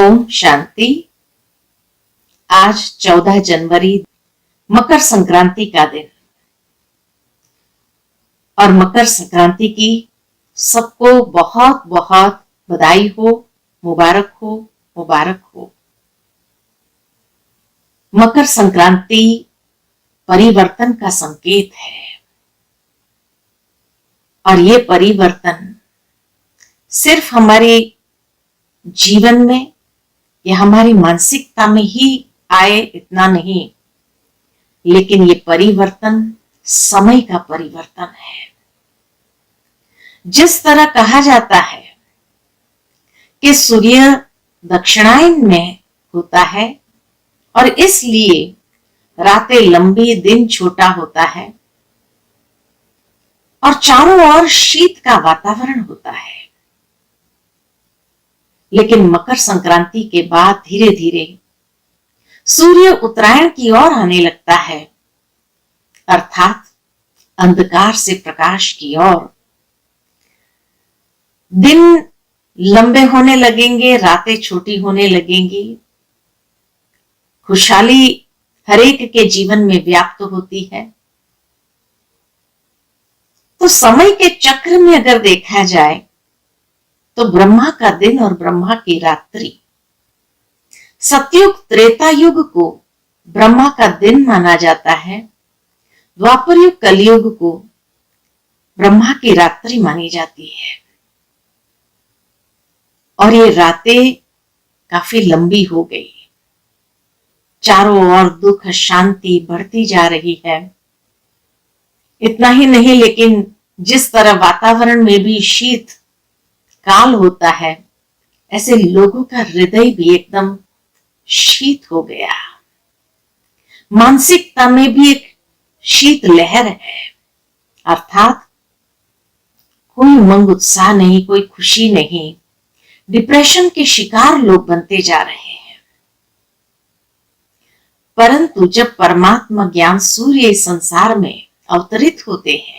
ओम शांति। आज 14 जनवरी मकर संक्रांति का दिन और मकर संक्रांति की सबको बहुत बहुत बधाई हो, मुबारक हो, मुबारक हो। मकर संक्रांति परिवर्तन का संकेत है और ये परिवर्तन सिर्फ हमारे जीवन में या हमारी मानसिकता में ही आए इतना नहीं, लेकिन ये परिवर्तन समय का परिवर्तन है। जिस तरह कहा जाता है कि सूर्य दक्षिणायन में होता है और इसलिए रातें लंबी, दिन छोटा होता है और चारों ओर शीत का वातावरण होता है, लेकिन मकर संक्रांति के बाद धीरे धीरे सूर्य उत्तरायण की ओर आने लगता है, अर्थात अंधकार से प्रकाश की ओर। दिन लंबे होने लगेंगे, रातें छोटी होने लगेंगी, खुशहाली हरेक के जीवन में व्याप्त होती है। तो समय के चक्र में अगर देखा जाए तो ब्रह्मा का दिन और ब्रह्मा की रात्रि, सतयुग त्रेता युग को ब्रह्मा का दिन माना जाता है, द्वापर युग कलयुग को ब्रह्मा की रात्रि मानी जाती है। और ये रातें काफी लंबी हो गई, चारों ओर दुख शांति बढ़ती जा रही है। इतना ही नहीं, लेकिन जिस तरह वातावरण में भी शीत काल होता है, ऐसे लोगों का हृदय भी एकदम शीत हो गया। मानसिकता में भी एक शीत लहर है, अर्थात कोई उमंग उत्साह नहीं, कोई खुशी नहीं। डिप्रेशन के शिकार लोग बनते जा रहे हैं। परंतु जब परमात्मा ज्ञान सूर्य इस संसार में अवतरित होते हैं,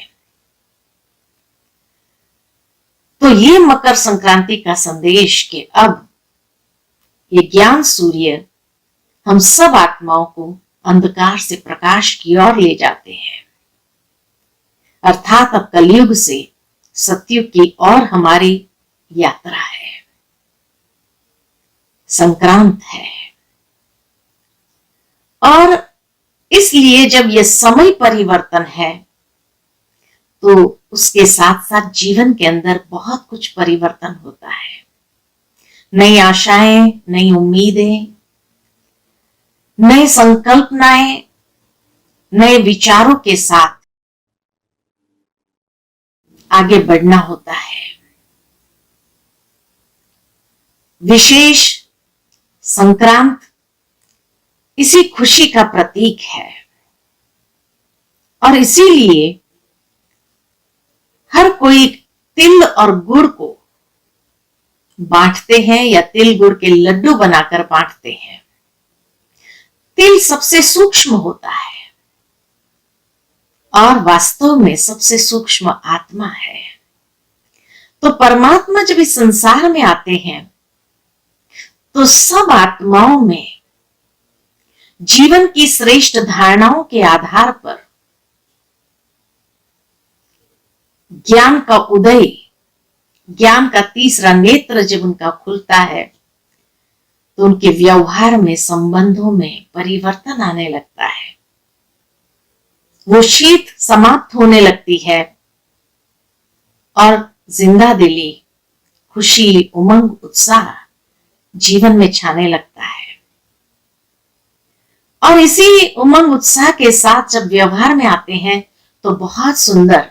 तो ये मकर संक्रांति का संदेश कि अब ये ज्ञान सूर्य हम सब आत्माओं को अंधकार से प्रकाश की ओर ले जाते हैं, अर्थात अब कलयुग से सतयुग की ओर हमारी यात्रा है, संक्रांत है। और इसलिए जब यह समय परिवर्तन है तो उसके साथ साथ जीवन के अंदर बहुत कुछ परिवर्तन होता है। नई आशाएं, नई उम्मीदें, नए संकल्पनाएं, नए विचारों के साथ आगे बढ़ना होता है। विशेष संक्रांत इसी खुशी का प्रतीक है और इसीलिए हर कोई तिल और गुड़ को बांटते हैं या तिल गुड़ के लड्डू बनाकर बांटते हैं। तिल सबसे सूक्ष्म होता है और वास्तव में सबसे सूक्ष्म आत्मा है। तो परमात्मा जब इस संसार में आते हैं तो सब आत्माओं में जीवन की श्रेष्ठ धारणाओं के आधार पर ज्ञान का उदय, ज्ञान का तीसरा नेत्र जब उनका खुलता है तो उनके व्यवहार में, संबंधों में परिवर्तन आने लगता है। वो शीत समाप्त होने लगती है और जिंदा दिली, खुशी, उमंग, उत्साह जीवन में छाने लगता है। और इसी उमंग उत्साह के साथ जब व्यवहार में आते हैं तो बहुत सुंदर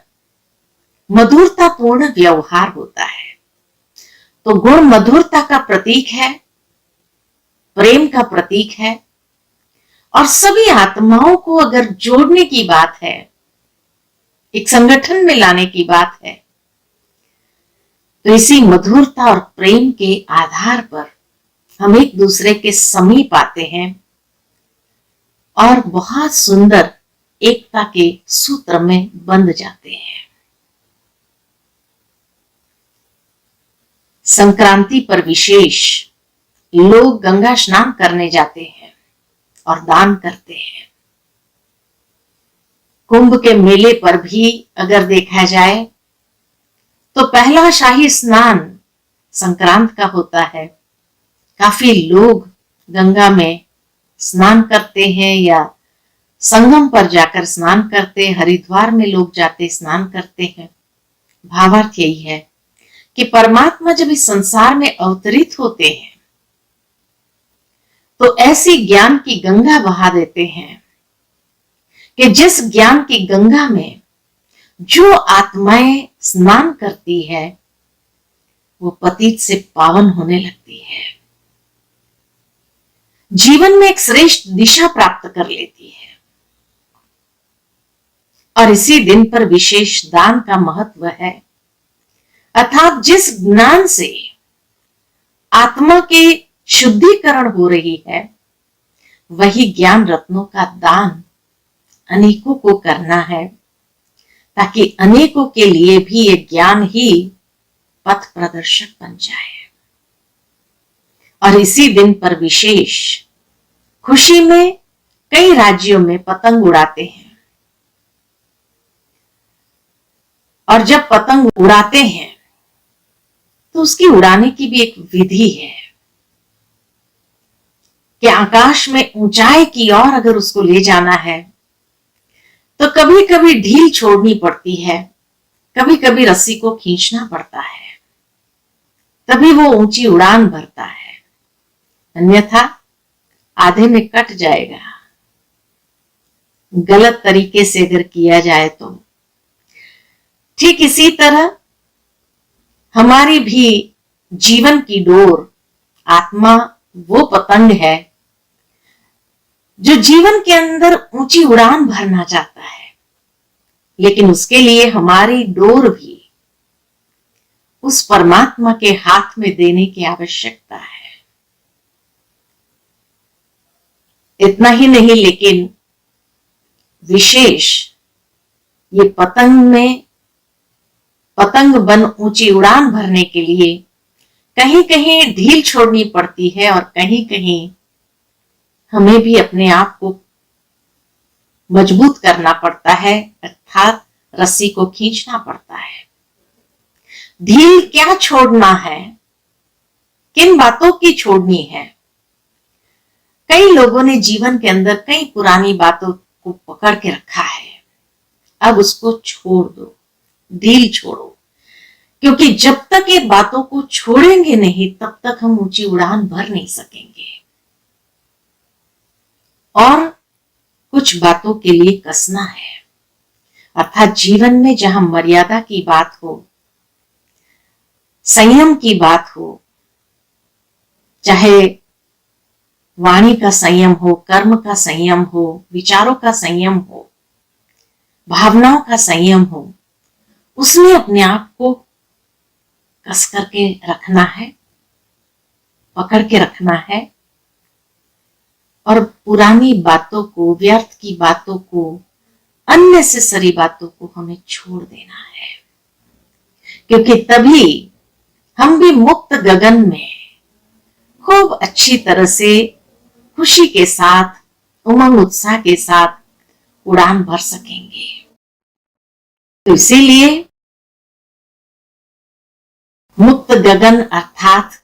मधुरतापूर्ण व्यवहार होता है। तो गुण मधुरता का प्रतीक है, प्रेम का प्रतीक है और सभी आत्माओं को अगर जोड़ने की बात है, एक संगठन में लाने की बात है, तो इसी मधुरता और प्रेम के आधार पर हम एक दूसरे के समीप आते हैं और बहुत सुंदर एकता के सूत्र में बंध जाते हैं। संक्रांति पर विशेष लोग गंगा स्नान करने जाते हैं और दान करते हैं। कुंभ के मेले पर भी अगर देखा जाए तो पहला शाही स्नान संक्रांत का होता है। काफी लोग गंगा में स्नान करते हैं या संगम पर जाकर स्नान करते हैं। हरिद्वार में लोग जाते स्नान करते हैं। भावार्थ यही है कि परमात्मा जब इस संसार में अवतरित होते हैं तो ऐसी ज्ञान की गंगा बहा देते हैं कि जिस ज्ञान की गंगा में जो आत्माएं स्नान करती है वो पतित से पावन होने लगती है, जीवन में एक श्रेष्ठ दिशा प्राप्त कर लेती है। और इसी दिन पर विशेष दान का महत्व है, अर्थात जिस ज्ञान से आत्मा की शुद्धिकरण हो रही है वही ज्ञान रत्नों का दान अनेकों को करना है, ताकि अनेकों के लिए भी ये ज्ञान ही पथ प्रदर्शक बन जाए। और इसी दिन पर विशेष खुशी में कई राज्यों में पतंग उड़ाते हैं। और जब पतंग उड़ाते हैं तो उसकी उड़ाने की भी एक विधि है कि आकाश में ऊंचाई की ओर अगर उसको ले जाना है तो कभी कभी ढील छोड़नी पड़ती है, कभी कभी रस्सी को खींचना पड़ता है, तभी वो ऊंची उड़ान भरता है, अन्यथा आधे में कट जाएगा गलत तरीके से अगर किया जाए तो। ठीक इसी तरह हमारी भी जीवन की डोर आत्मा वो पतंग है जो जीवन के अंदर ऊंची उड़ान भरना चाहता है, लेकिन उसके लिए हमारी डोर भी उस परमात्मा के हाथ में देने की आवश्यकता है। इतना ही नहीं, लेकिन विशेष ये पतंग बन ऊंची उड़ान भरने के लिए कहीं कहीं ढील छोड़नी पड़ती है और कहीं कहीं हमें भी अपने आप को मजबूत करना पड़ता है, अर्थात रस्सी को खींचना पड़ता है। ढील क्या छोड़ना है, किन बातों की छोड़नी है? कई लोगों ने जीवन के अंदर कई पुरानी बातों को पकड़ के रखा है, अब उसको छोड़ दो, ढील छोड़ो, क्योंकि जब तक ये बातों को छोड़ेंगे नहीं तब तक हम ऊंची उड़ान भर नहीं सकेंगे। और कुछ बातों के लिए कसना है, अर्थात जीवन में जहां मर्यादा की बात हो, संयम की बात हो, चाहे वाणी का संयम हो, कर्म का संयम हो, विचारों का संयम हो, भावनाओं का संयम हो, उसमें अपने आप को कस करके रखना है, पकड़ के रखना है और पुरानी बातों को, व्यर्थ की बातों को, अननेसेसरी बातों को हमें छोड़ देना है, क्योंकि तभी हम भी मुक्त गगन में खूब अच्छी तरह से खुशी के साथ, उमंग उत्साह के साथ उड़ान भर सकेंगे। तो इसीलिए मुक्त गगन अर्थात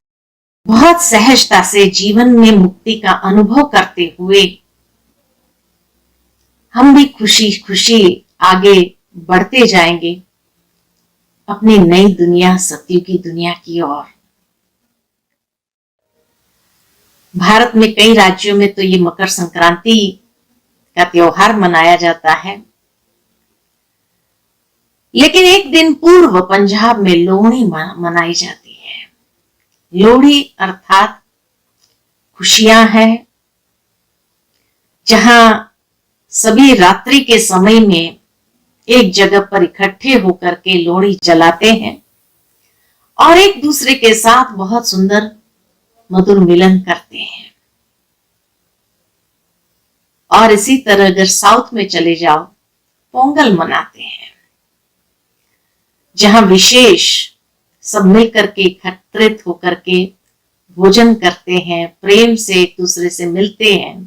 बहुत सहजता से जीवन में मुक्ति का अनुभव करते हुए हम भी खुशी खुशी आगे बढ़ते जाएंगे अपनी नई दुनिया, सत्य की दुनिया की ओर। भारत में कई राज्यों में तो ये मकर संक्रांति का त्योहार मनाया जाता है, लेकिन एक दिन पूर्व पंजाब में लोहड़ी मनाई जाती है। लोहड़ी अर्थात खुशियां हैं, जहां सभी रात्रि के समय में एक जगह पर इकट्ठे होकर के लोहड़ी जलाते हैं और एक दूसरे के साथ बहुत सुंदर मधुर मिलन करते हैं। और इसी तरह अगर साउथ में चले जाओ, पोंगल मनाते हैं, जहां विशेष सब मिलकर के एकत्रित होकर के भोजन करते हैं, प्रेम से एक दूसरे से मिलते हैं।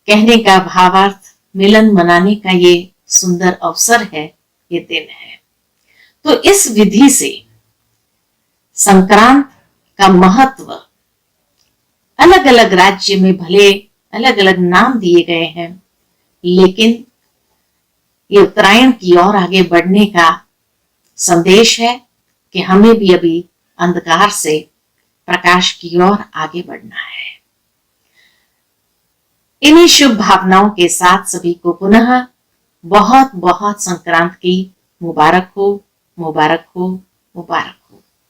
कहने का भावार्थ मिलन मनाने का ये सुंदर अवसर है, ये दिन है। तो इस विधि से संक्रांत का महत्व अलग अलग राज्य में भले अलग अलग नाम दिए गए हैं, लेकिन ये उत्तरायण की ओर आगे बढ़ने का संदेश है कि हमें भी अभी अंधकार से प्रकाश की ओर आगे बढ़ना है। इन्हीं शुभ भावनाओं के साथ सभी को पुनः बहुत बहुत संक्रांत की मुबारक हो, मुबारक हो, मुबारक।